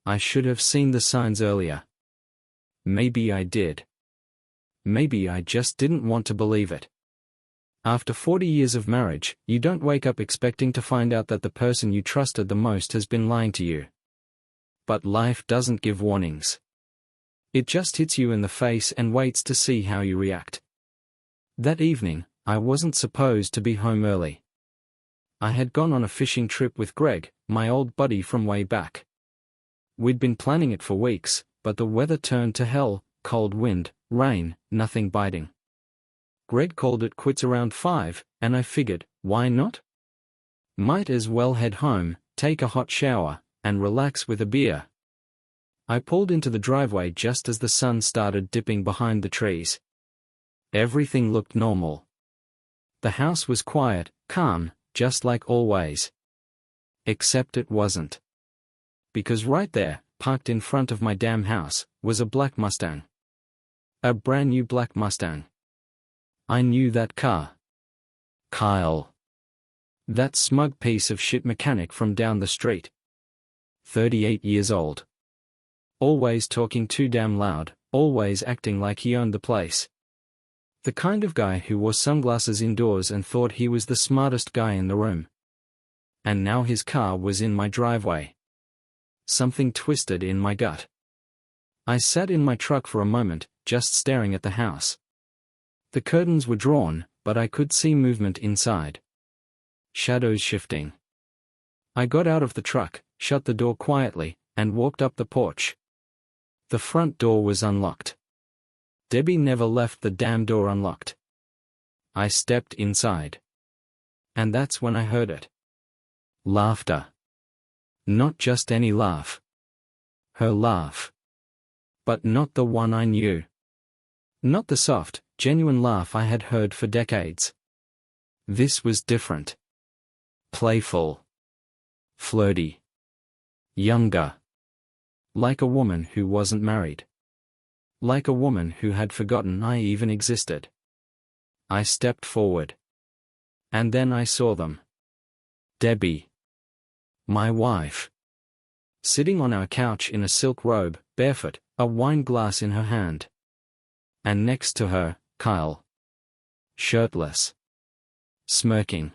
I should have seen the signs earlier. Maybe I did. Maybe I just didn't want to believe it. After 40 years of marriage, you don't wake up expecting to find out that the person you trusted the most has been lying to you. But life doesn't give warnings. It just hits you in the face and waits to see how you react. That evening, I wasn't supposed to be home early. I had gone on a fishing trip with Greg, my old buddy from way back. We'd been planning it for weeks, but the weather turned to hell, cold wind, rain, nothing biting. Greg called it quits around 5, and I figured, why not? Might as well head home, take a hot shower, and relax with a beer. I pulled into the driveway just as the sun started dipping behind the trees. Everything looked normal. The house was quiet, calm, just like always. Except it wasn't. Because right there, parked in front of my damn house, was a black Mustang. A brand new black Mustang. I knew that car. Kyle. That smug piece of shit mechanic from down the street. 38 years old. Always talking too damn loud, always acting like he owned the place. The kind of guy who wore sunglasses indoors and thought he was the smartest guy in the room. And now his car was in my driveway. Something twisted in my gut. I sat in my truck for a moment, just staring at the house. The curtains were drawn, but I could see movement inside. Shadows shifting. I got out of the truck, shut the door quietly, and walked up the porch. The front door was unlocked. Debbie never left the damn door unlocked. I stepped inside. And that's when I heard it. Laughter. Not just any laugh. Her laugh. But not the one I knew. Not the soft, genuine laugh I had heard for decades. This was different. Playful. Flirty. Younger. Like a woman who wasn't married. Like a woman who had forgotten I even existed. I stepped forward. And then I saw them. Debbie. My wife. Sitting on our couch in a silk robe, barefoot, a wine glass in her hand. And next to her, Kyle. Shirtless. Smirking.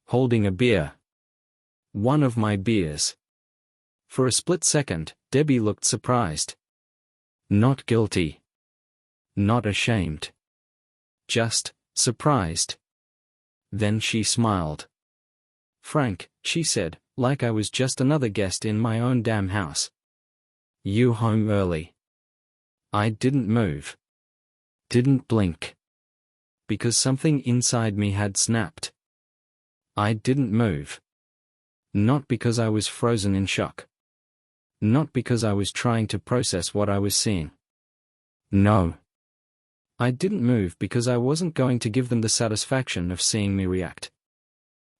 Holding a beer. One of my beers. For a split second, Debbie looked surprised. Not guilty. Not ashamed. Just surprised. Then she smiled. Frank, she said, like I was just another guest in my own damn house. You home early. I didn't move. Didn't blink. Because something inside me had snapped. I didn't move. Not because I was frozen in shock. Not because I was trying to process what I was seeing. No. I didn't move because I wasn't going to give them the satisfaction of seeing me react.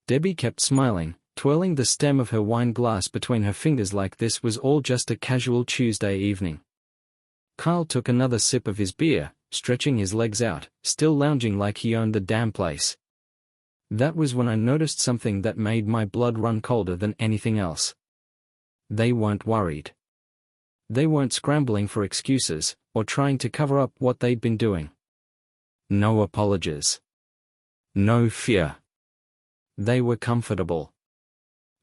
Debbie kept smiling, twirling the stem of her wine glass between her fingers like this was all just a casual Tuesday evening. Kyle took another sip of his beer, stretching his legs out, still lounging like he owned the damn place. That was when I noticed something that made my blood run colder than anything else. They weren't worried. They weren't scrambling for excuses, or trying to cover up what they'd been doing. No apologies. No fear. They were comfortable.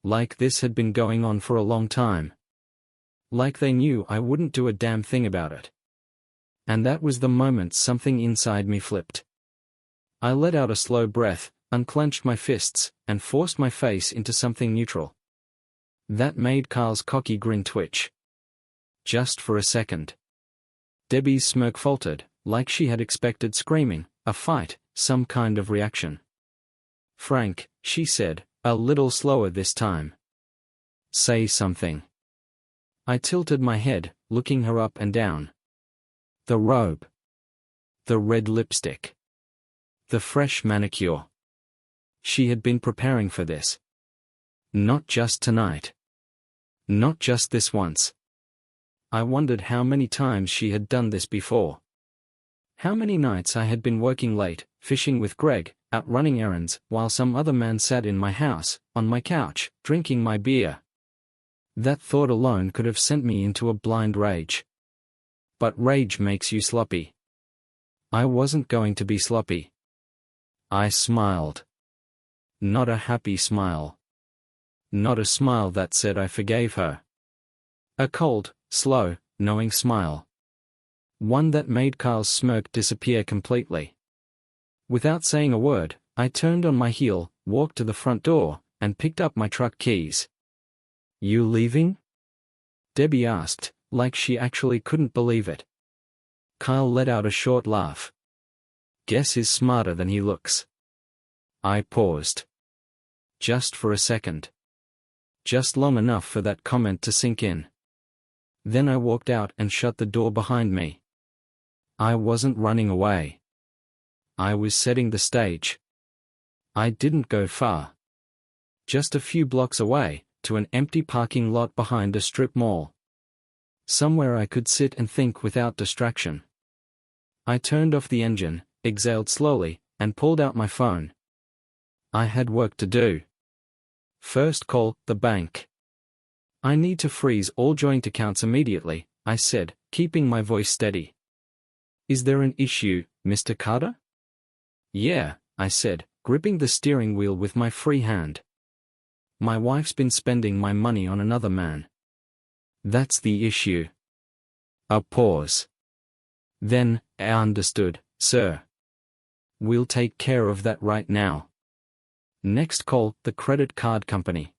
Like this had been going on for a long time. Like they knew I wouldn't do a damn thing about it. And that was the moment something inside me flipped. I let out a slow breath, unclenched my fists, and forced my face into something neutral. That made Kyle's cocky grin twitch. Just for a second. Debbie's smirk faltered, like she had expected screaming, a fight, some kind of reaction. Frank, she said, a little slower this time. Say something. I tilted my head, looking her up and down. The robe. The red lipstick. The fresh manicure. She had been preparing for this. Not just tonight. Not just this once. I wondered how many times she had done this before. How many nights I had been working late, fishing with Greg, out running errands, while some other man sat in my house, on my couch, drinking my beer. That thought alone could have sent me into a blind rage. But rage makes you sloppy. I wasn't going to be sloppy. I smiled. Not a happy smile. Not a smile that said I forgave her. A cold, slow, knowing smile. One that made Kyle's smirk disappear completely. Without saying a word, I turned on my heel, walked to the front door, and picked up my truck keys. "You leaving?" Debbie asked, like she actually couldn't believe it. Kyle let out a short laugh. "Guess he's smarter than he looks." I paused. Just for a second. Just long enough for that comment to sink in. Then I walked out and shut the door behind me. I wasn't running away. I was setting the stage. I didn't go far. Just a few blocks away, to an empty parking lot behind a strip mall. Somewhere I could sit and think without distraction. I turned off the engine, exhaled slowly, and pulled out my phone. I had work to do. First, call the bank. "I need to freeze all joint accounts immediately," I said, keeping my voice steady. "Is there an issue, Mr. Carter?" "Yeah," I said, gripping the steering wheel with my free hand. "My wife's been spending my money on another man. That's the issue." A pause. Then, "I understood, sir. We'll take care of that right now." Next, call the credit card company.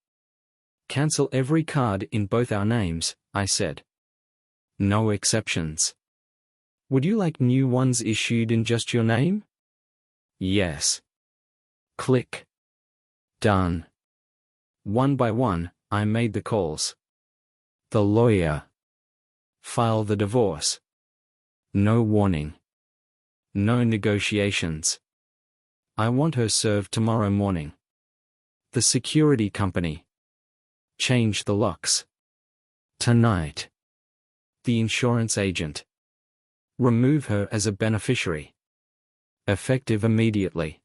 "Cancel every card in both our names," I said. "No exceptions." "Would you like new ones issued in just your name?" "Yes." Click. Done. One by one, I made the calls. The lawyer. File the divorce. No warning. No negotiations. I want her served tomorrow morning. The security company. Change the locks. Tonight. The insurance agent. Remove her as a beneficiary. Effective immediately.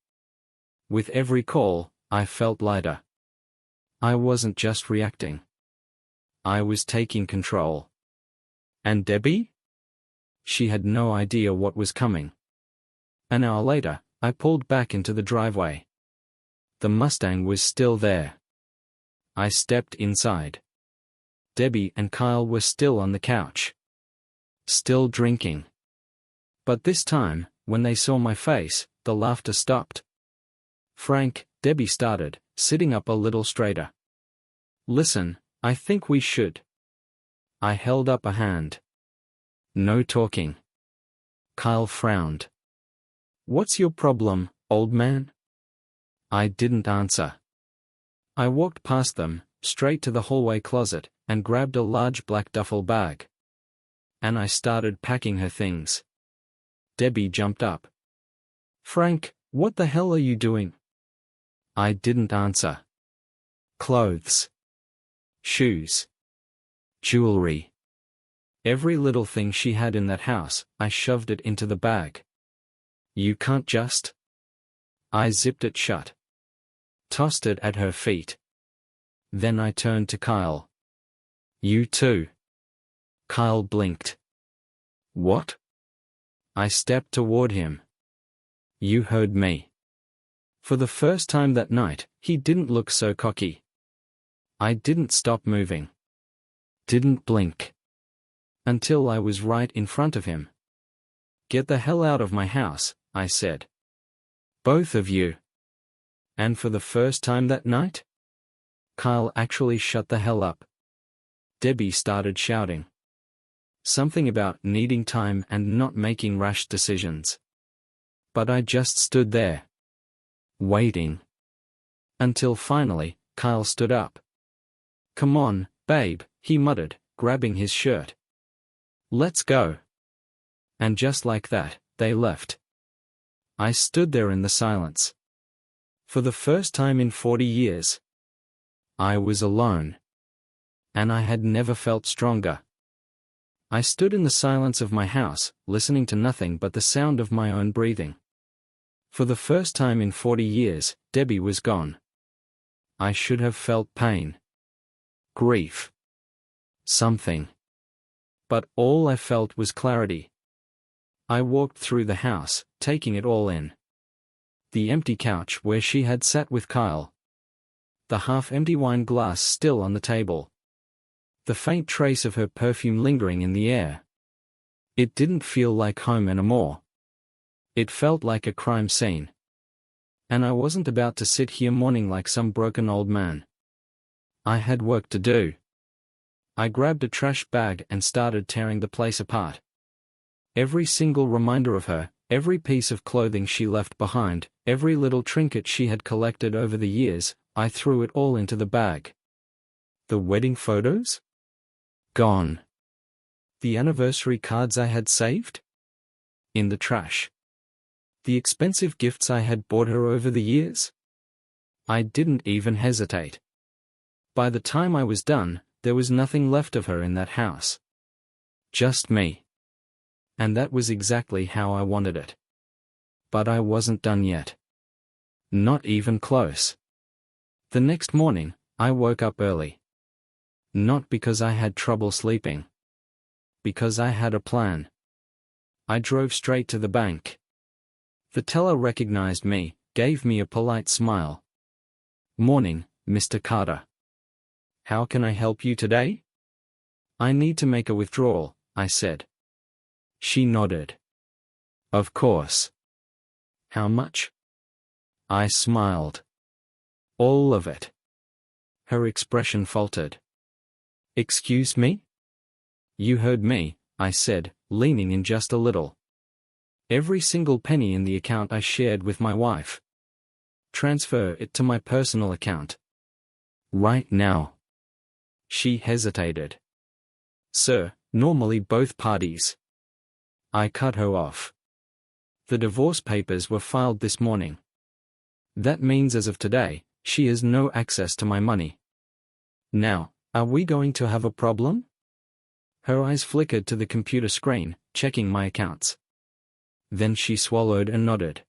With every call, I felt lighter. I wasn't just reacting. I was taking control. And Debbie? She had no idea what was coming. An hour later, I pulled back into the driveway. The Mustang was still there. I stepped inside. Debbie and Kyle were still on the couch. Still drinking. But this time, when they saw my face, the laughter stopped. "Frank," Debbie started, sitting up a little straighter. "Listen, I think we should." I held up a hand. "No talking." Kyle frowned. "What's your problem, old man?" I didn't answer. I walked past them, straight to the hallway closet, and grabbed a large black duffel bag. And I started packing her things. Debbie jumped up. "Frank, what the hell are you doing?" I didn't answer. Clothes. Shoes. Jewelry. Every little thing she had in that house, I shoved it into the bag. "You can't just..." I zipped it shut. Tossed it at her feet. Then I turned to Kyle. "You too." Kyle blinked. "What?" I stepped toward him. "You heard me." For the first time that night, he didn't look so cocky. I didn't stop moving. Didn't blink. Until I was right in front of him. "Get the hell out of my house," I said. "Both of you." And for the first time that night, Kyle actually shut the hell up. Debbie started shouting. Something about needing time and not making rash decisions. But I just stood there. Waiting. Until finally, Kyle stood up. "Come on, babe," he muttered, grabbing his shirt. "Let's go." And just like that, they left. I stood there in the silence. For the first time in 40 years. I was alone. And I had never felt stronger. I stood in the silence of my house, listening to nothing but the sound of my own breathing. For the first time in 40 years, Debbie was gone. I should have felt pain. Grief. Something. But all I felt was clarity. I walked through the house, taking it all in. The empty couch where she had sat with Kyle. The half-empty wine glass still on the table. The faint trace of her perfume lingering in the air. It didn't feel like home anymore. It felt like a crime scene. And I wasn't about to sit here mourning like some broken old man. I had work to do. I grabbed a trash bag and started tearing the place apart. Every single reminder of her, every piece of clothing she left behind, every little trinket she had collected over the years, I threw it all into the bag. The wedding photos? Gone. The anniversary cards I had saved? In the trash. The expensive gifts I had bought her over the years? I didn't even hesitate. By the time I was done, there was nothing left of her in that house. Just me. And that was exactly how I wanted it. But I wasn't done yet. Not even close. The next morning, I woke up early. Not because I had trouble sleeping. Because I had a plan. I drove straight to the bank. The teller recognized me, gave me a polite smile. "Morning, Mr. Carter. How can I help you today?" "I need to make a withdrawal," I said. She nodded. "Of course. How much?" I smiled. "All of it." Her expression faltered. "Excuse me?" "You heard me," I said, leaning in just a little. "Every single penny in the account I shared with my wife. Transfer it to my personal account. Right now." She hesitated. "Sir, normally both parties." I cut her off. "The divorce papers were filed this morning. That means as of today, she has no access to my money. Now, are we going to have a problem?" Her eyes flickered to the computer screen, checking my accounts. Then she swallowed and nodded.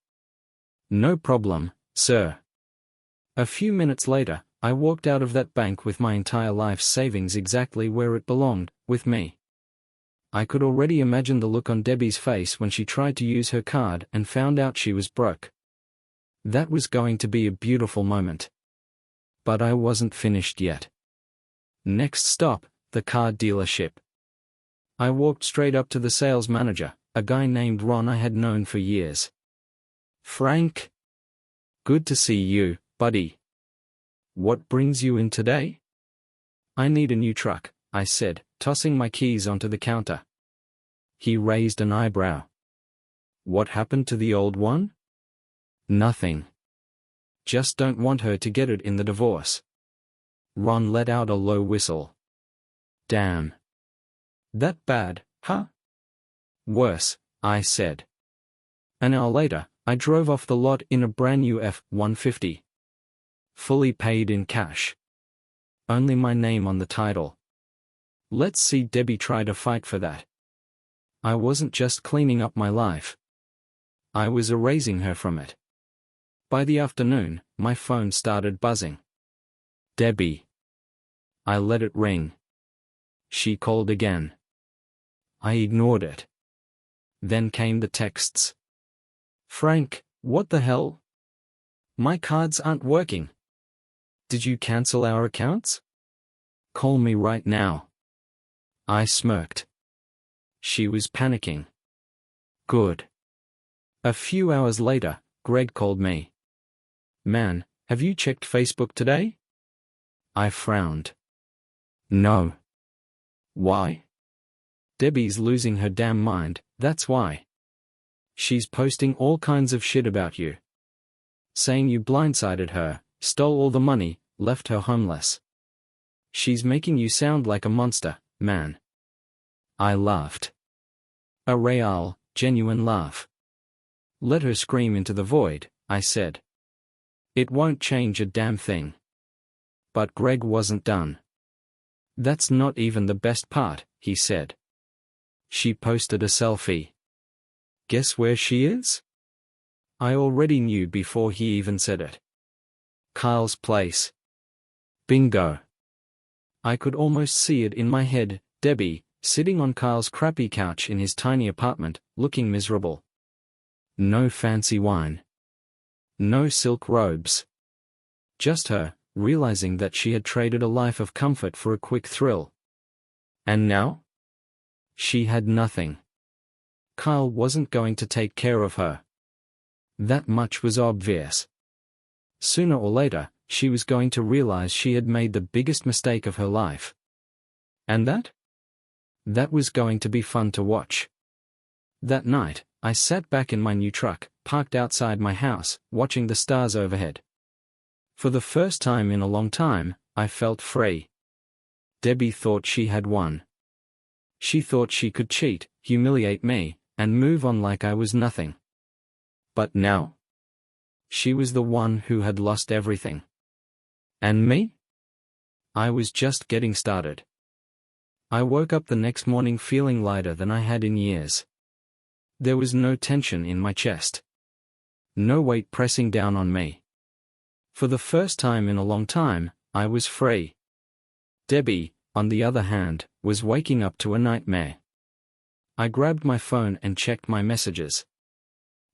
"No problem, sir." A few minutes later, I walked out of that bank with my entire life's savings exactly where it belonged, with me. I could already imagine the look on Debbie's face when she tried to use her card and found out she was broke. That was going to be a beautiful moment. But I wasn't finished yet. Next stop, the car dealership. I walked straight up to the sales manager, a guy named Ron I had known for years. "Frank? Good to see you, buddy. What brings you in today?" "I need a new truck," I said, tossing my keys onto the counter. He raised an eyebrow. "What happened to the old one?" "Nothing. Just don't want her to get it in the divorce." Ron let out a low whistle. "Damn. That bad, huh?" "Worse," I said. An hour later, I drove off the lot in a brand new F-150. Fully paid in cash. Only my name on the title. Let's see Debbie try to fight for that. I wasn't just cleaning up my life. I was erasing her from it. By the afternoon, my phone started buzzing. "Debbie." I let it ring. She called again. I ignored it. Then came the texts. "Frank, what the hell? My cards aren't working. Did you cancel our accounts? Call me right now." I smirked. She was panicking. Good. A few hours later, Greg called me. "Man, have you checked Facebook today?" I frowned. "No." "Why?" "Debbie's losing her damn mind, that's why. She's posting all kinds of shit about you. Saying you blindsided her, stole all the money, left her homeless. She's making you sound like a monster, man." I laughed. A real, genuine laugh. "Let her scream into the void," I said. "It won't change a damn thing." But Greg wasn't done. "That's not even the best part," he said. She posted a selfie. Guess where she is? I already knew before he even said it. Kyle's place. Bingo. I could almost see it in my head, Debbie, sitting on Kyle's crappy couch in his tiny apartment, looking miserable. No fancy wine. No silk robes. Just her, realizing that she had traded a life of comfort for a quick thrill. And now? She had nothing. Kyle wasn't going to take care of her. That much was obvious. Sooner or later, she was going to realize she had made the biggest mistake of her life. And that? That was going to be fun to watch. That night, I sat back in my new truck, parked outside my house, watching the stars overhead. For the first time in a long time, I felt free. Debbie thought she had won. She thought she could cheat, humiliate me, and move on like I was nothing. But now? She was the one who had lost everything. And me? I was just getting started. I woke up the next morning feeling lighter than I had in years. There was no tension in my chest. No weight pressing down on me. For the first time in a long time, I was free. Debbie, on the other hand, was waking up to a nightmare. I grabbed my phone and checked my messages.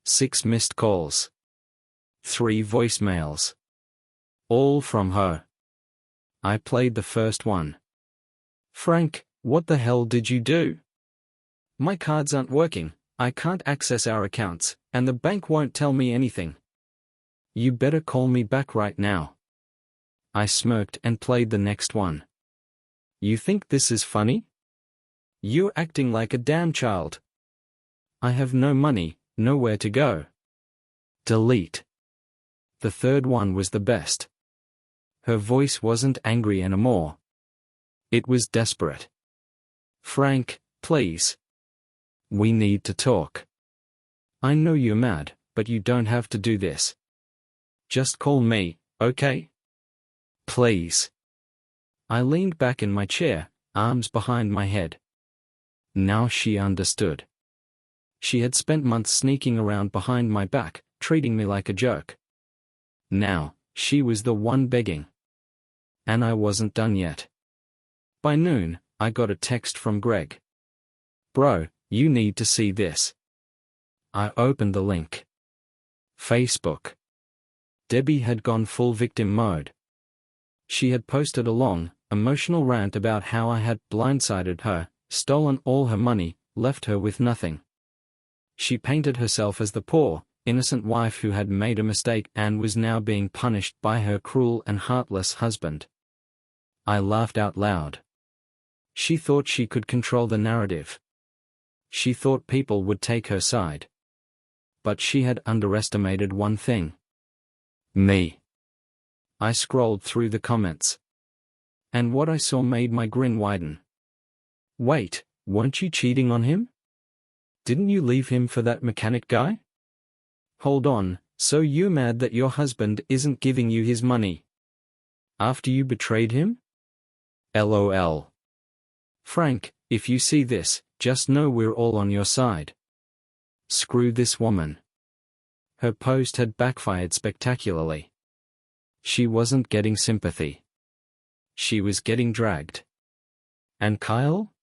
6 missed calls. 3 voicemails. All from her. I played the first one. "Frank, what the hell did you do? My cards aren't working, I can't access our accounts, and the bank won't tell me anything. You better call me back right now." I smirked and played the next one. "You think this is funny? You're acting like a damn child. I have no money, nowhere to go. Delete." The third one was the best. Her voice wasn't angry anymore. It was desperate. "Frank, please. We need to talk. I know you're mad, but you don't have to do this. Just call me, okay? Please." I leaned back in my chair, arms behind my head. Now she understood. She had spent months sneaking around behind my back, treating me like a joke. Now, she was the one begging. And I wasn't done yet. By noon, I got a text from Greg. "Bro, you need to see this." I opened the link. Facebook. Debbie had gone full victim mode. She had posted a long, emotional rant about how I had blindsided her, stolen all her money, left her with nothing. She painted herself as the poor, innocent wife who had made a mistake and was now being punished by her cruel and heartless husband. I laughed out loud. She thought she could control the narrative. She thought people would take her side. But she had underestimated one thing. Me. I scrolled through the comments. And what I saw made my grin widen. "Wait, weren't you cheating on him? Didn't you leave him for that mechanic guy? Hold on, so you're mad that your husband isn't giving you his money? After you betrayed him? LOL. Frank, if you see this, just know we're all on your side. Screw this woman." Her post had backfired spectacularly. She wasn't getting sympathy. She was getting dragged. And Kyle?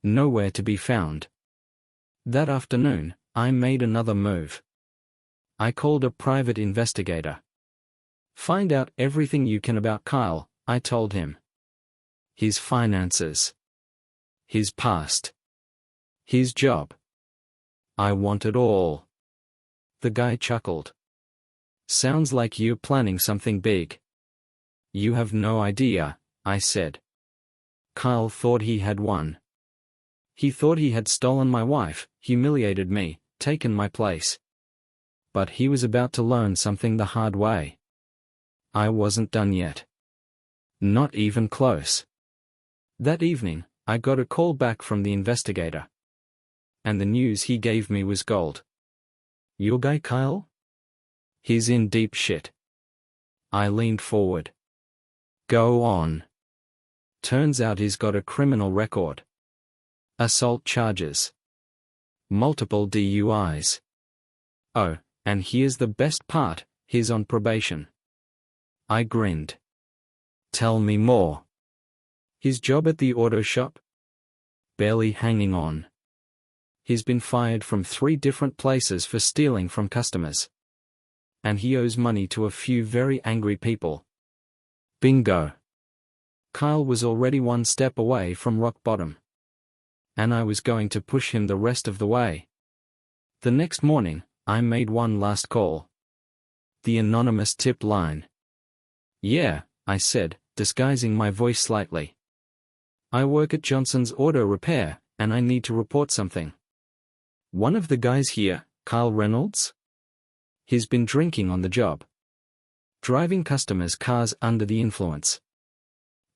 Nowhere to be found. That afternoon, I made another move. I called a private investigator. "Find out everything you can about Kyle," I told him. His finances. His past. His job. I want it all. The guy chuckled. "Sounds like you're planning something big." "You have no idea," I said. Kyle thought he had won. He thought he had stolen my wife, humiliated me, taken my place. But he was about to learn something the hard way. I wasn't done yet. Not even close. That evening, I got a call back from the investigator. And the news he gave me was gold. "Your guy Kyle? He's in deep shit." I leaned forward. "Go on." Turns out he's got a criminal record. Assault charges. Multiple DUIs. Oh, and here's the best part, he's on probation. I grinned. "Tell me more." His job at the auto shop? Barely hanging on. He's been fired from 3 different places for stealing from customers. And he owes money to a few very angry people. Bingo. Kyle was already 1 step away from rock bottom. And I was going to push him the rest of the way. The next morning, I made one last call. The anonymous tip line. "Yeah," I said, disguising my voice slightly. "I work at Johnson's Auto Repair, and I need to report something. One of the guys here, Kyle Reynolds? He's been drinking on the job. Driving customers' cars under the influence.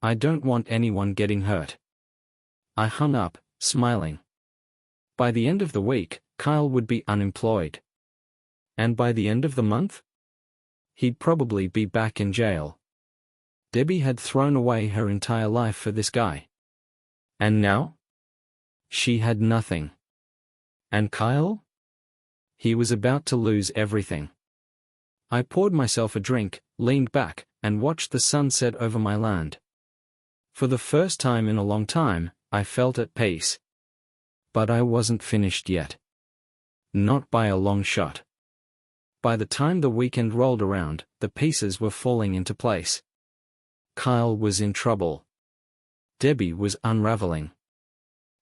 I don't want anyone getting hurt." I hung up, smiling. By the end of the week, Kyle would be unemployed. And by the end of the month? He'd probably be back in jail. Debbie had thrown away her entire life for this guy. And now? She had nothing. And Kyle? He was about to lose everything. I poured myself a drink, leaned back, and watched the sun set over my land. For the first time in a long time, I felt at peace. But I wasn't finished yet. Not by a long shot. By the time the weekend rolled around, the pieces were falling into place. Kyle was in trouble. Debbie was unraveling.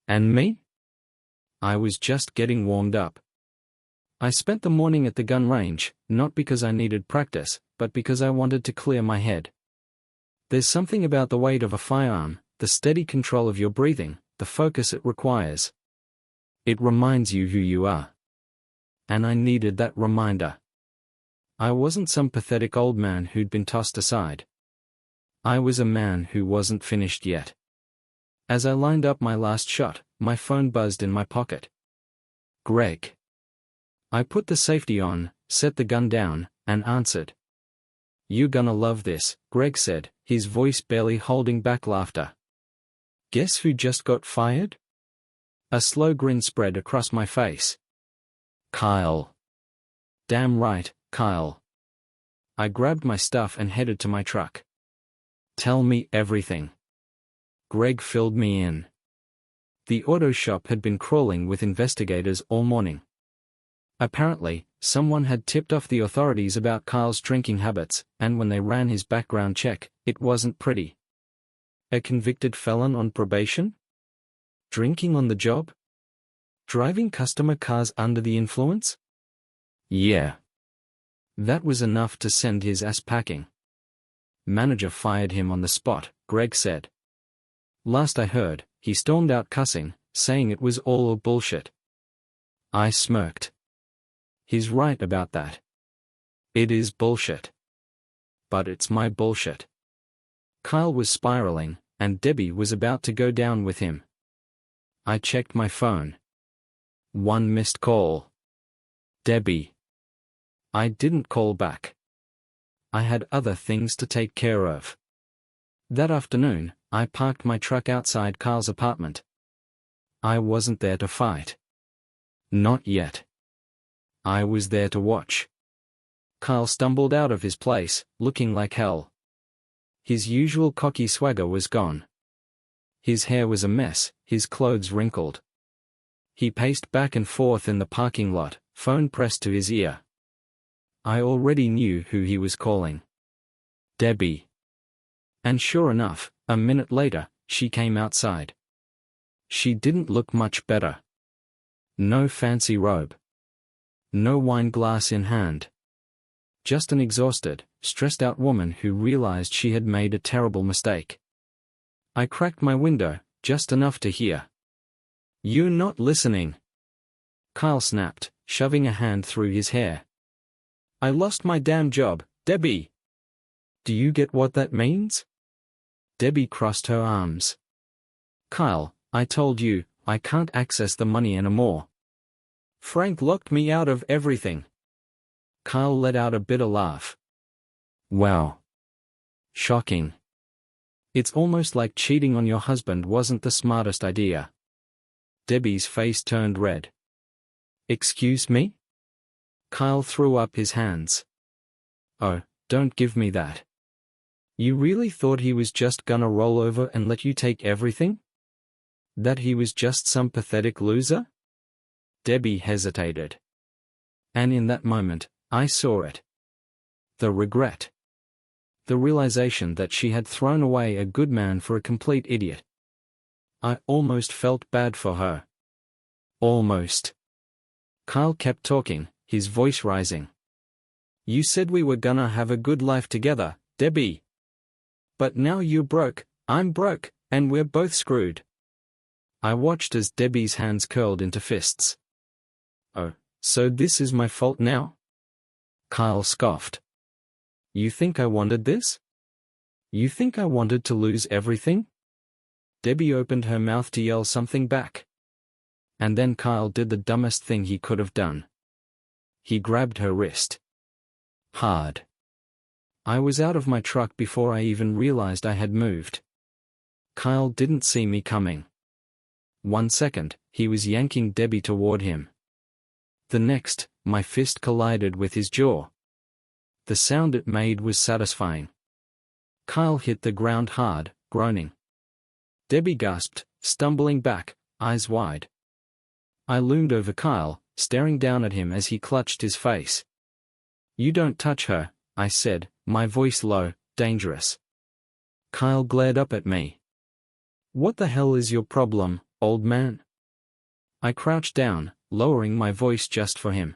And me? I was just getting warmed up. I spent the morning at the gun range, not because I needed practice, but because I wanted to clear my head. There's something about the weight of a firearm, the steady control of your breathing, the focus it requires. It reminds you who you are. And I needed that reminder. I wasn't some pathetic old man who'd been tossed aside. I was a man who wasn't finished yet. As I lined up my last shot, my phone buzzed in my pocket. Greg. I put the safety on, set the gun down, and answered. "You gonna love this," Greg said, his voice barely holding back laughter. "Guess who just got fired?" A slow grin spread across my face. "Kyle." "Damn right, Kyle." I grabbed my stuff and headed to my truck. "Tell me everything." Greg filled me in. The auto shop had been crawling with investigators all morning. Apparently, someone had tipped off the authorities about Kyle's drinking habits, and when they ran his background check, it wasn't pretty. A convicted felon on probation? Drinking on the job? Driving customer cars under the influence? Yeah. That was enough to send his ass packing. Manager fired him on the spot, Greg said. Last I heard, he stormed out cussing, saying it was all bullshit. I smirked. He's right about that. It is bullshit. But it's my bullshit. Kyle was spiraling, and Debbie was about to go down with him. I checked my phone. 1 missed call. Debbie. I didn't call back. I had other things to take care of. That afternoon, I parked my truck outside Kyle's apartment. I wasn't there to fight. Not yet. I was there to watch. Kyle stumbled out of his place, looking like hell. His usual cocky swagger was gone. His hair was a mess, his clothes wrinkled. He paced back and forth in the parking lot, phone pressed to his ear. I already knew who he was calling. Debbie. And sure enough, a minute later, she came outside. She didn't look much better. No fancy robe. No wine glass in hand. Just an exhausted, stressed-out woman who realized she had made a terrible mistake. I cracked my window, just enough to hear. "You not listening?" Kyle snapped, shoving a hand through his hair. "I lost my damn job, Debbie. Do you get what that means?" Debbie crossed her arms. "Kyle, I told you, I can't access the money anymore. Frank locked me out of everything." Kyle let out a bitter laugh. "Wow. Shocking. It's almost like cheating on your husband wasn't the smartest idea." Debbie's face turned red. "Excuse me?" Kyle threw up his hands. "Oh, don't give me that. You really thought he was just gonna roll over and let you take everything? That he was just some pathetic loser? Debbie hesitated. And in that moment, I saw it. The regret. The realization that she had thrown away a good man for a complete idiot. I almost felt bad for her. Almost. Kyle kept talking, his voice rising. You said we were gonna have a good life together, Debbie. But now you're broke, I'm broke, and we're both screwed. I watched as Debbie's hands curled into fists. Oh, so this is my fault now? Kyle scoffed. You think I wanted this? You think I wanted to lose everything? Debbie opened her mouth to yell something back. And then Kyle did the dumbest thing he could have done. He grabbed her wrist. Hard. I was out of my truck before I even realized I had moved. Kyle didn't see me coming. 1 second, he was yanking Debbie toward him. The next, my fist collided with his jaw. The sound it made was satisfying. Kyle hit the ground hard, groaning. Debbie gasped, stumbling back, eyes wide. I loomed over Kyle, staring down at him as he clutched his face. You don't touch her, I said, my voice low, dangerous. Kyle glared up at me. What the hell is your problem, old man? I crouched down, lowering my voice just for him.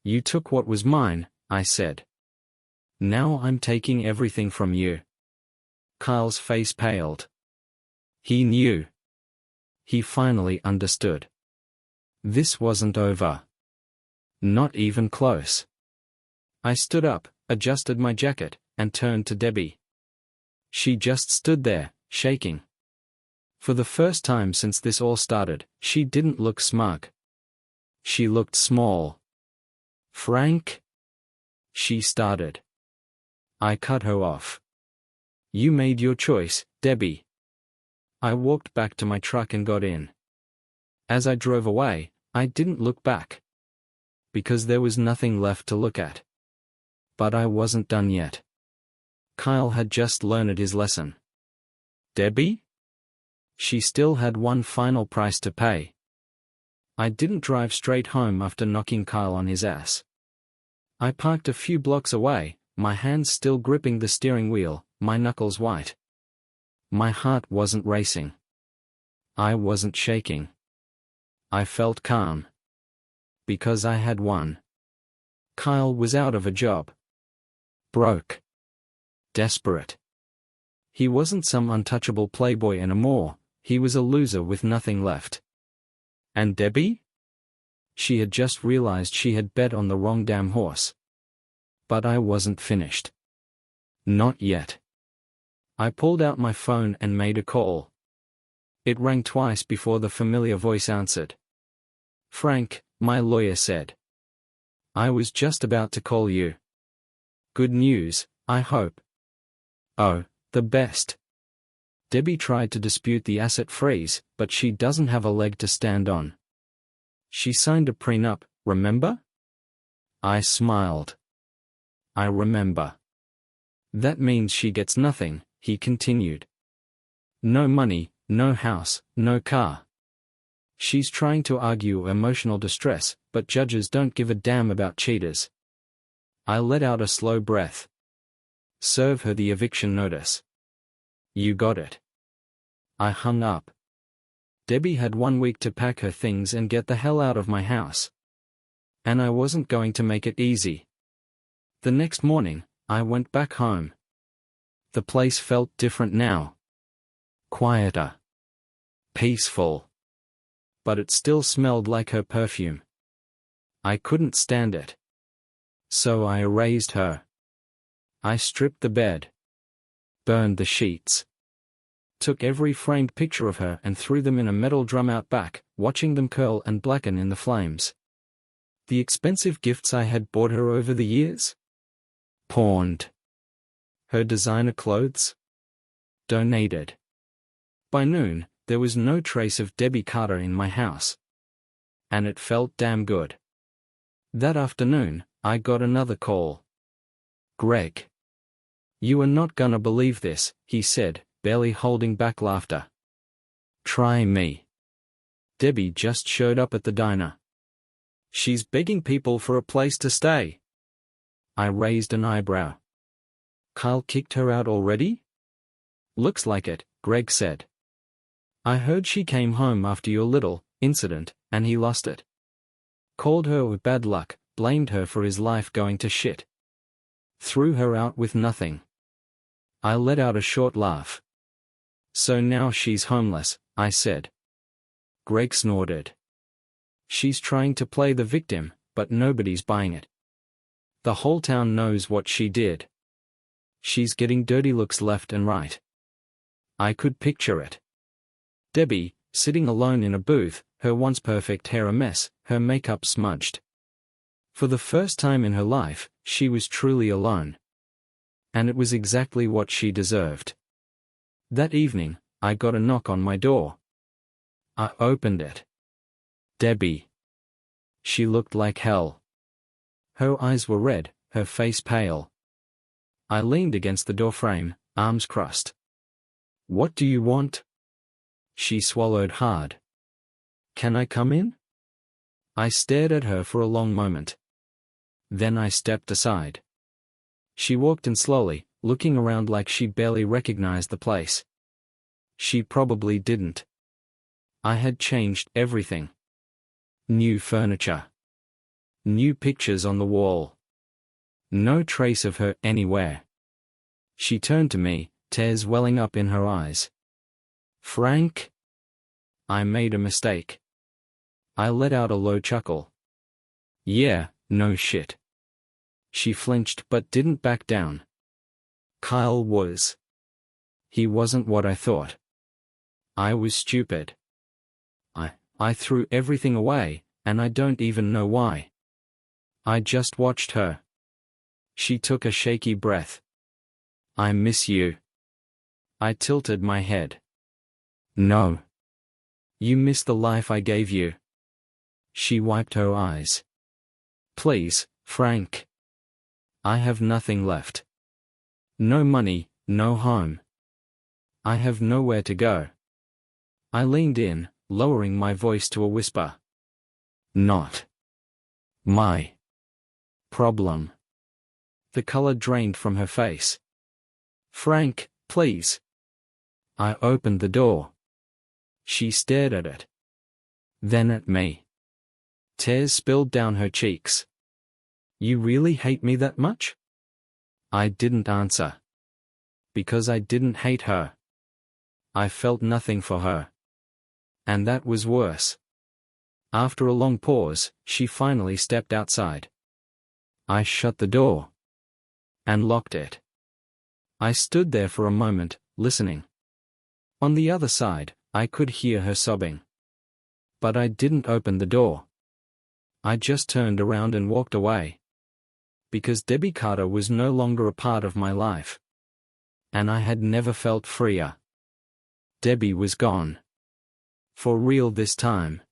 You took what was mine, I said. Now I'm taking everything from you. Kyle's face paled. He knew. He finally understood. This wasn't over. Not even close. I stood up, adjusted my jacket, and turned to Debbie. She just stood there, shaking. For the first time since this all started, she didn't look smug. She looked small. Frank? She started. I cut her off. You made your choice, Debbie. I walked back to my truck and got in. As I drove away, I didn't look back. Because there was nothing left to look at. But I wasn't done yet. Kyle had just learned his lesson. Debbie? She still had one final price to pay. I didn't drive straight home after knocking Kyle on his ass. I parked a few blocks away, my hands still gripping the steering wheel, my knuckles white. My heart wasn't racing. I wasn't shaking. I felt calm. Because I had won. Kyle was out of a job. Broke. Desperate. He wasn't some untouchable playboy anymore, he was a loser with nothing left. And Debbie? She had just realized she had bet on the wrong damn horse. But I wasn't finished. Not yet. I pulled out my phone and made a call. It rang twice before the familiar voice answered. Frank, my lawyer said. I was just about to call you. Good news, I hope. Oh, the best. Debbie tried to dispute the asset freeze, but she doesn't have a leg to stand on. She signed a prenup, remember? I smiled. I remember. That means she gets nothing, he continued. No money, no house, no car. She's trying to argue emotional distress, but judges don't give a damn about cheaters. I let out a slow breath. Serve her the eviction notice. You got it. I hung up. Debbie had 1 week to pack her things and get the hell out of my house. And I wasn't going to make it easy. The next morning, I went back home. The place felt different now. Quieter. Peaceful. But it still smelled like her perfume. I couldn't stand it. So I erased her. I stripped the bed. Burned the sheets. Took every framed picture of her and threw them in a metal drum out back, watching them curl and blacken in the flames. The expensive gifts I had bought her over the years? Pawned. Her designer clothes? Donated. By noon, there was no trace of Debbie Carter in my house. And it felt damn good. That afternoon, I got another call. Greg. You are not gonna believe this, he said, barely holding back laughter. Try me. Debbie just showed up at the diner. She's begging people for a place to stay. I raised an eyebrow. Kyle kicked her out already? Looks like it, Greg said. I heard she came home after your little incident, and he lost it. Called her with bad luck, blamed her for his life going to shit. Threw her out with nothing. I let out a short laugh. So now she's homeless, I said. Greg snorted. She's trying to play the victim, but nobody's buying it. The whole town knows what she did. She's getting dirty looks left and right. I could picture it. Debbie, sitting alone in a booth, her once perfect hair a mess, her makeup smudged. For the first time in her life, she was truly alone. And it was exactly what she deserved. That evening, I got a knock on my door. I opened it. Debbie. She looked like hell. Her eyes were red, her face pale. I leaned against the doorframe, arms crossed. What do you want? She swallowed hard. Can I come in? I stared at her for a long moment. Then I stepped aside. She walked in slowly, looking around like she barely recognized the place. She probably didn't. I had changed everything. New furniture. New pictures on the wall. No trace of her anywhere. She turned to me, tears welling up in her eyes. Frank? I made a mistake. I let out a low chuckle. Yeah, no shit. She flinched but didn't back down. Kyle was. He wasn't what I thought. I was stupid. I threw everything away, and I don't even know why. I just watched her. She took a shaky breath. I miss you. I tilted my head. No. You miss the life I gave you. She wiped her eyes. Please, Frank. I have nothing left. No money, no home. I have nowhere to go. I leaned in, lowering my voice to a whisper. Not my problem. The color drained from her face. Frank, please. I opened the door. She stared at it. Then at me. Tears spilled down her cheeks. You really hate me that much? I didn't answer. Because I didn't hate her. I felt nothing for her. And that was worse. After a long pause, she finally stepped outside. I shut the door. And locked it. I stood there for a moment, listening. On the other side, I could hear her sobbing. But I didn't open the door. I just turned around and walked away. Because Debbie Carter was no longer a part of my life. And I had never felt freer. Debbie was gone. For real this time.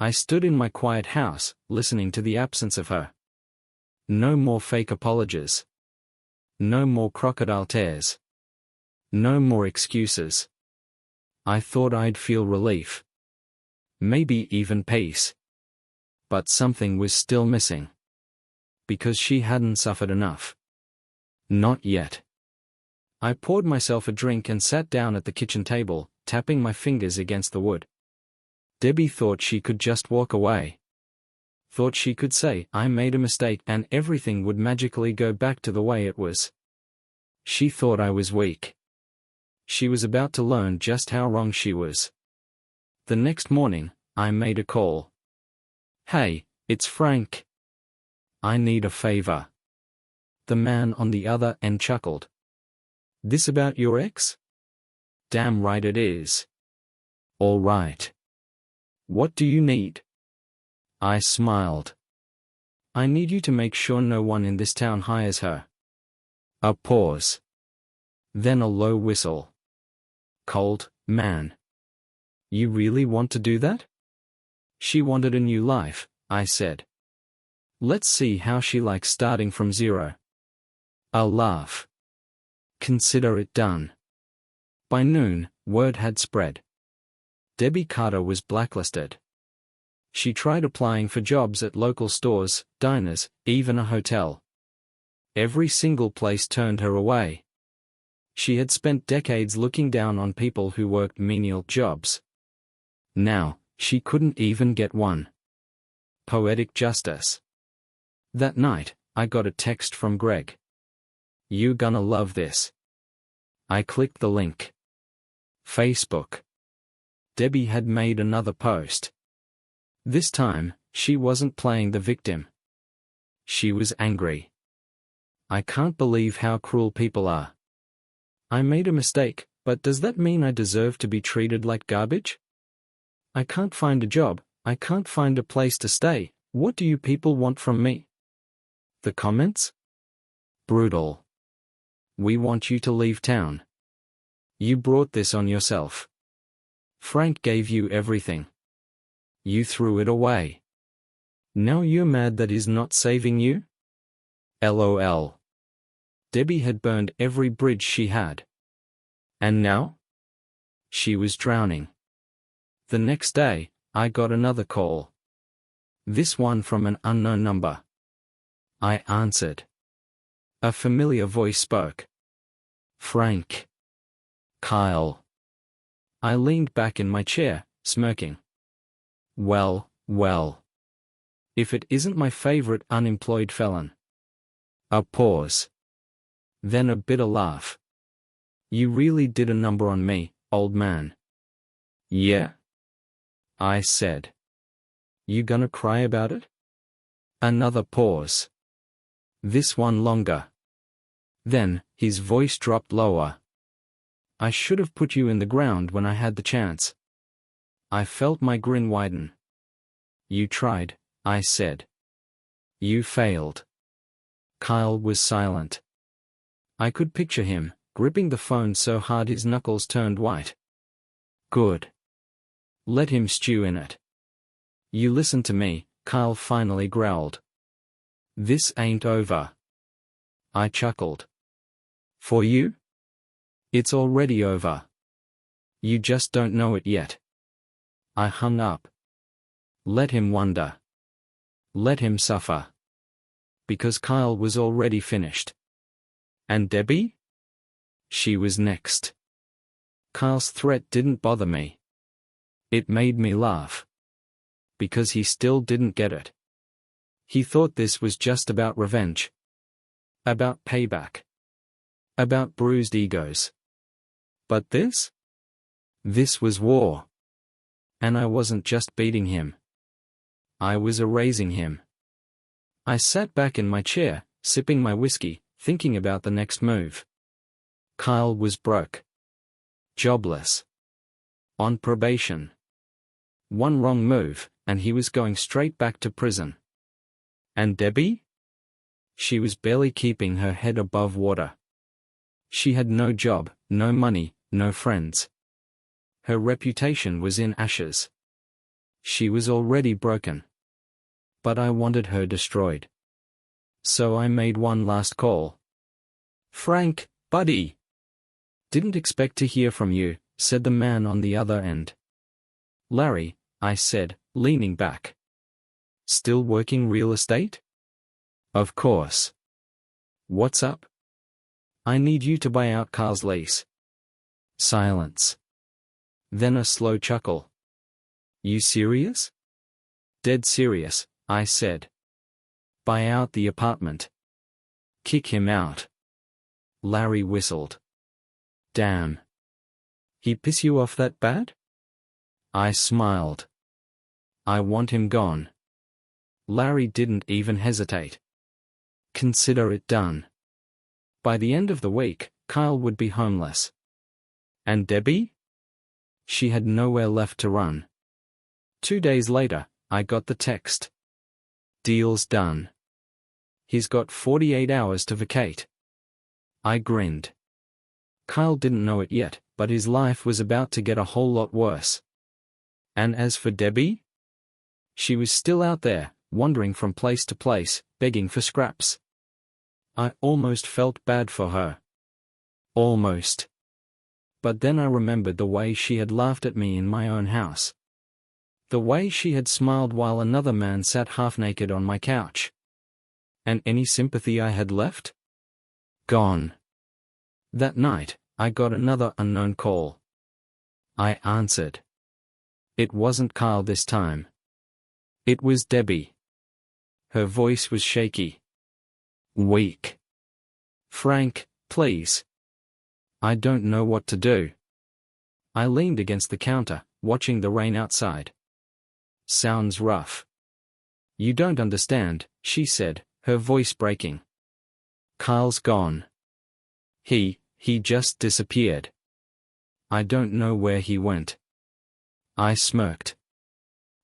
I stood in my quiet house, listening to the absence of her. No more fake apologies. No more crocodile tears. No more excuses. I thought I'd feel relief. Maybe even peace. But something was still missing. Because she hadn't suffered enough. Not yet. I poured myself a drink and sat down at the kitchen table, tapping my fingers against the wood. Debbie thought she could just walk away. Thought she could say, I made a mistake and everything would magically go back to the way it was. She thought I was weak. She was about to learn just how wrong she was. The next morning, I made a call. Hey, it's Frank. I need a favor. The man on the other end chuckled. This about your ex? Damn right it is. All right. What do you need? I smiled. I need you to make sure no one in this town hires her. A pause. Then a low whistle. Cold, man. You really want to do that? She wanted a new life, I said. Let's see how she likes starting from zero. A laugh. Consider it done. By noon, word had spread. Debbie Carter was blacklisted. She tried applying for jobs at local stores, diners, even a hotel. Every single place turned her away. She had spent decades looking down on people who worked menial jobs. Now, she couldn't even get one. Poetic justice. That night, I got a text from Greg. "You gonna love this." I clicked the link. Facebook. Debbie had made another post. This time, she wasn't playing the victim. She was angry. "I can't believe how cruel people are. I made a mistake, but does that mean I deserve to be treated like garbage? I can't find a job, I can't find a place to stay, what do you people want from me?" The comments? Brutal. "We want you to leave town. You brought this on yourself. Frank gave you everything. You threw it away. Now you're mad that he's not saving you? LOL. Debbie had burned every bridge she had. And now? She was drowning. The next day, I got another call. This one from an unknown number. I answered. A familiar voice spoke. "Frank." "Kyle." I leaned back in my chair, smirking. Well. If it isn't my favorite unemployed felon. A pause. Then a bitter laugh. "You really did a number on me, old man." "Yeah?" I said. "You gonna cry about it?" Another pause. This one longer. Then, his voice dropped lower. "I should have put you in the ground when I had the chance." I felt my grin widen. "You tried," I said. "You failed." Kyle was silent. I could picture him, gripping the phone so hard his knuckles turned white. "Good. Let him stew in it." "You listen to me," Kyle finally growled. "This ain't over." I chuckled. "For you? It's already over. You just don't know it yet." I hung up. Let him wonder. Let him suffer. Because Kyle was already finished. And Debbie? She was next. Kyle's threat didn't bother me. It made me laugh. Because he still didn't get it. He thought this was just about revenge. About payback. About bruised egos. But this? This was war. And I wasn't just beating him. I was erasing him. I sat back in my chair, sipping my whiskey, thinking about the next move. Kyle was broke. Jobless. On probation. One wrong move, and he was going straight back to prison. And Debbie? She was barely keeping her head above water. She had no job, no money, no friends. Her reputation was in ashes. She was already broken. But I wanted her destroyed. So I made one last call. "Frank, buddy." "Didn't expect to hear from you," said the man on the other end. "Larry," I said, leaning back. "Still working real estate?" "Of course." "What's up?" "I need you to buy out Carl's lease." Silence. Then a slow chuckle. "You serious?" "Dead serious," I said. "Buy out the apartment. Kick him out." Larry whistled. "Damn. He piss you off that bad?" I smiled. "I want him gone." Larry didn't even hesitate. Consider it done. By the end of the week, Kyle would be homeless. And Debbie? She had nowhere left to run. 2 days later, I got the text. "Deal's done. He's got 48 hours to vacate." I grinned. Kyle didn't know it yet, but his life was about to get a whole lot worse. And as for Debbie? She was still out there, wandering from place to place, begging for scraps. I almost felt bad for her. Almost. But then I remembered the way she had laughed at me in my own house. The way she had smiled while another man sat half-naked on my couch. And any sympathy I had left? Gone. That night, I got another unknown call. I answered. It wasn't Kyle this time. It was Debbie. Her voice was shaky. Weak. Frank, please. I don't know what to do. I leaned against the counter, watching the rain outside. Sounds rough. You don't understand, she said, her voice breaking. Kyle's gone. He just disappeared. I don't know where he went. I smirked.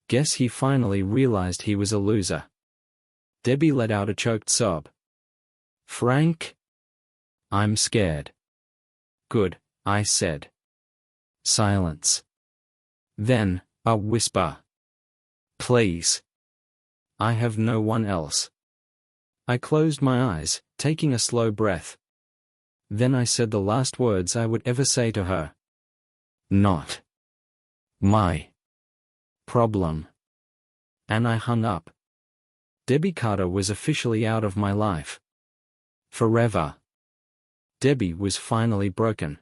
Guess he finally realized he was a loser. Debbie let out a choked sob. Frank? I'm scared. Good, I said. Silence. Then, a whisper. Please. I have no one else. I closed my eyes, taking a slow breath. Then I said the last words I would ever say to her. Not my problem. And I hung up. Debbie Carter was officially out of my life. Forever. Debbie was finally broken.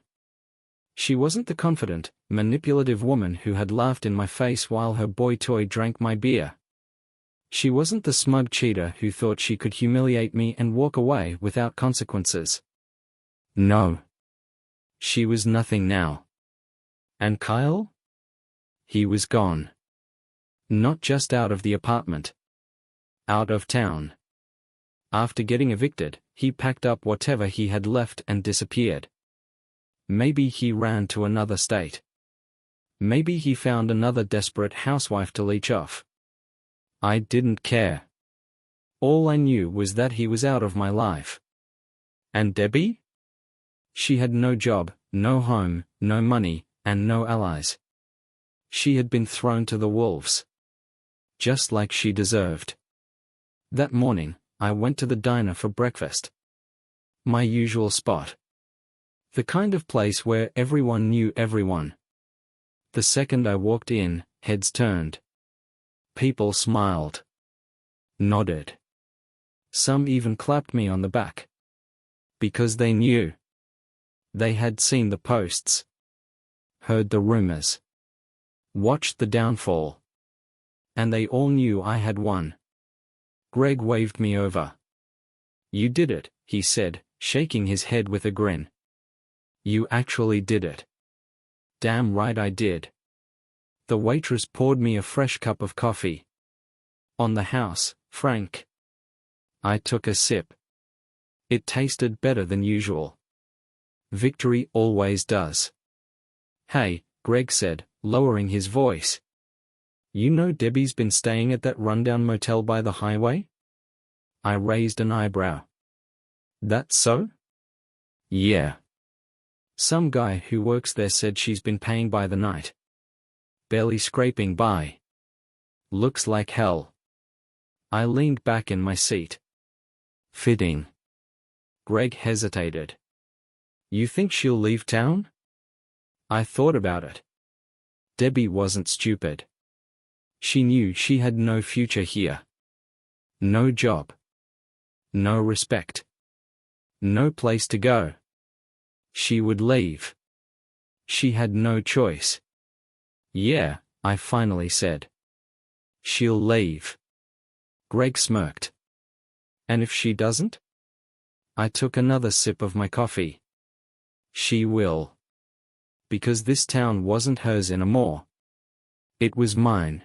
She wasn't the confident, manipulative woman who had laughed in my face while her boy toy drank my beer. She wasn't the smug cheater who thought she could humiliate me and walk away without consequences. No. She was nothing now. And Kyle? He was gone. Not just out of the apartment. Out of town. After getting evicted, he packed up whatever he had left and disappeared. Maybe he ran to another state. Maybe he found another desperate housewife to leech off. I didn't care. All I knew was that he was out of my life. And Debbie? She had no job, no home, no money, and no allies. She had been thrown to the wolves. Just like she deserved. That morning, I went to the diner for breakfast. My usual spot. The kind of place where everyone knew everyone. The second I walked in, heads turned. People smiled. Nodded. Some even clapped me on the back. Because they knew. They had seen the posts. Heard the rumors. Watched the downfall. And they all knew I had won. Greg waved me over. You did it, he said, shaking his head with a grin. You actually did it. Damn right I did. The waitress poured me a fresh cup of coffee. On the house, Frank. I took a sip. It tasted better than usual. Victory always does. Hey, Greg said, lowering his voice. You know Debbie's been staying at that rundown motel by the highway? I raised an eyebrow. That's so? Yeah. Some guy who works there said she's been paying by the night. Barely scraping by. Looks like hell. I leaned back in my seat. Fitting. Greg hesitated. You think she'll leave town? I thought about it. Debbie wasn't stupid. She knew she had no future here. No job. No respect. No place to go. She would leave. She had no choice. Yeah, I finally said. She'll leave. Greg smirked. And if she doesn't? I took another sip of my coffee. She will. Because this town wasn't hers anymore. It was mine.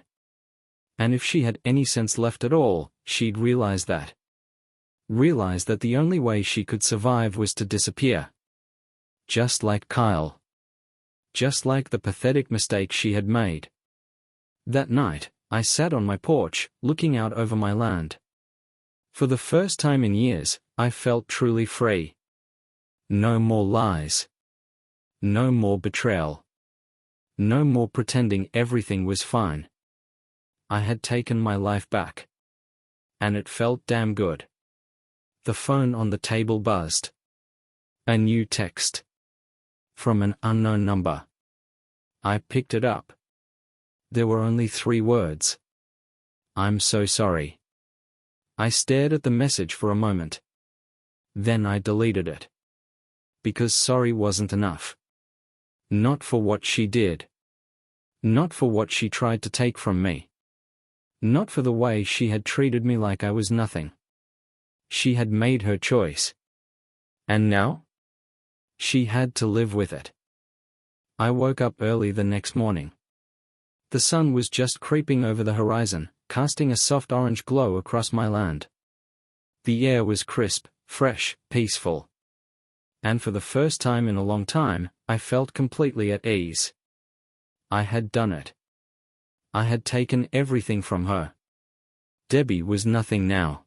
And if she had any sense left at all, she'd realize that. Realize that the only way she could survive was to disappear. Just like Kyle. Just like the pathetic mistake she had made. That night, I sat on my porch, looking out over my land. For the first time in years, I felt truly free. No more lies. No more betrayal. No more pretending everything was fine. I had taken my life back. And it felt damn good. The phone on the table buzzed. A new text. from an unknown number. I picked it up. There were only 3 words. "I'm so sorry." I stared at the message for a moment. Then I deleted it. Because sorry wasn't enough. Not for what she did. Not for what she tried to take from me. Not for the way she had treated me like I was nothing. She had made her choice. And now? She had to live with it. I woke up early the next morning. The sun was just creeping over the horizon, casting a soft orange glow across my land. The air was crisp, fresh, peaceful. And for the first time in a long time, I felt completely at ease. I had done it. I had taken everything from her. Debbie was nothing now.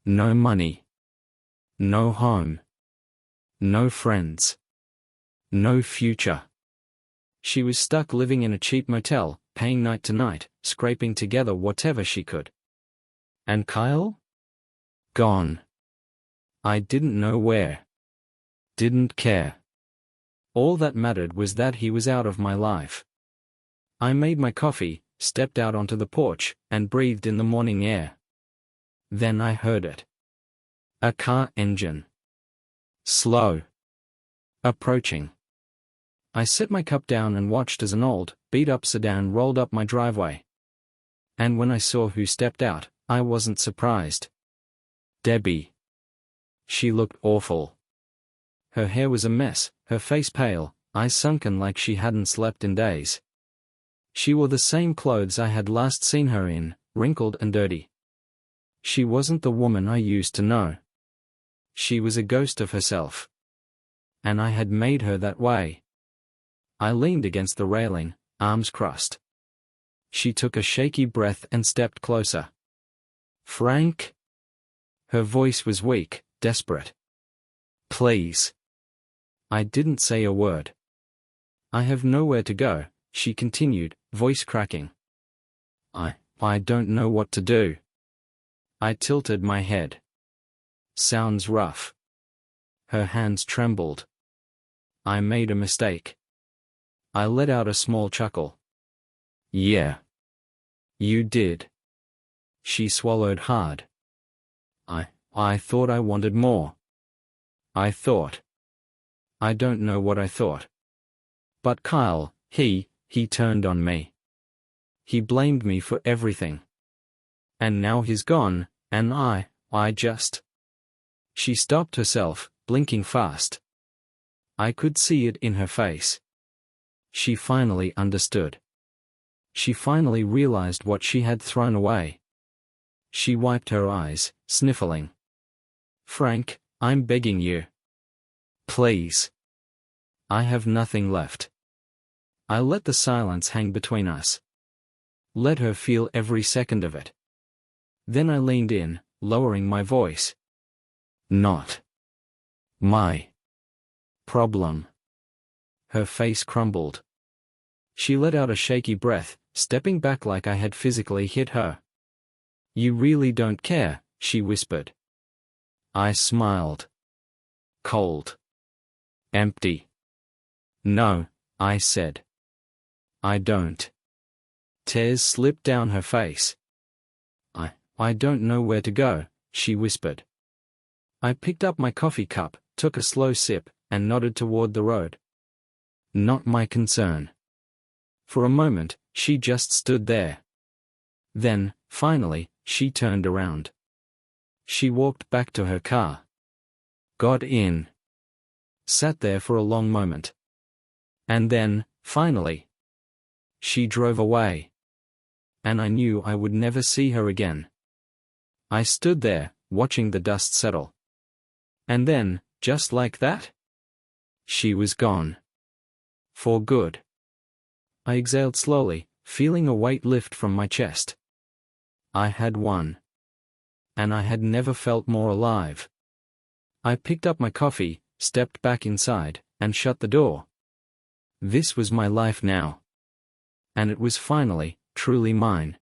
No money. No home. No friends. No future. She was stuck living in a cheap motel, paying night to night, scraping together whatever she could. And Kyle? Gone. I didn't know where. Didn't care. All that mattered was that he was out of my life. I made my coffee, stepped out onto the porch, and breathed in the morning air. Then I heard it. A car engine. Slow. Approaching. I set my cup down and watched as an old, beat-up sedan rolled up my driveway. And when I saw who stepped out, I wasn't surprised. Debbie. She looked awful. Her hair was a mess, her face pale, eyes sunken like she hadn't slept in days. She wore the same clothes I had last seen her in, wrinkled and dirty. She wasn't the woman I used to know. She was a ghost of herself. And I had made her that way. I leaned against the railing, arms crossed. She took a shaky breath and stepped closer. "Frank?" Her voice was weak, desperate. "Please." I didn't say a word. "I have nowhere to go," she continued, voice cracking. I don't know what to do." I tilted my head. "Sounds rough." Her hands trembled. "I made a mistake." I let out a small chuckle. "Yeah. You did." She swallowed hard. I thought I wanted more. I don't know what I thought. But Kyle, he turned on me. He blamed me for everything. And now he's gone, and I just... She stopped herself, blinking fast. I could see it in her face. She finally understood. She finally realized what she had thrown away. She wiped her eyes, sniffling. "Frank, I'm begging you. Please. I have nothing left." I let the silence hang between us. Let her feel every second of it. Then I leaned in, lowering my voice. "Not my problem." Her face crumbled. She let out a shaky breath, stepping back like I had physically hit her. "You really don't care," she whispered. I smiled. Cold. Empty. "No," I said. "I don't." Tears slipped down her face. I don't know where to go," she whispered. I picked up my coffee cup, took a slow sip, and nodded toward the road. "Not my concern." For a moment, she just stood there. Then, finally, she turned around. She walked back to her car. Got in. Sat there for a long moment. And then, finally, she drove away. And I knew I would never see her again. I stood there, watching the dust settle. And then, just like that, she was gone. For good. I exhaled slowly, feeling a weight lift from my chest. I had won. And I had never felt more alive. I picked up my coffee, stepped back inside, and shut the door. This was my life now. And it was finally, truly mine.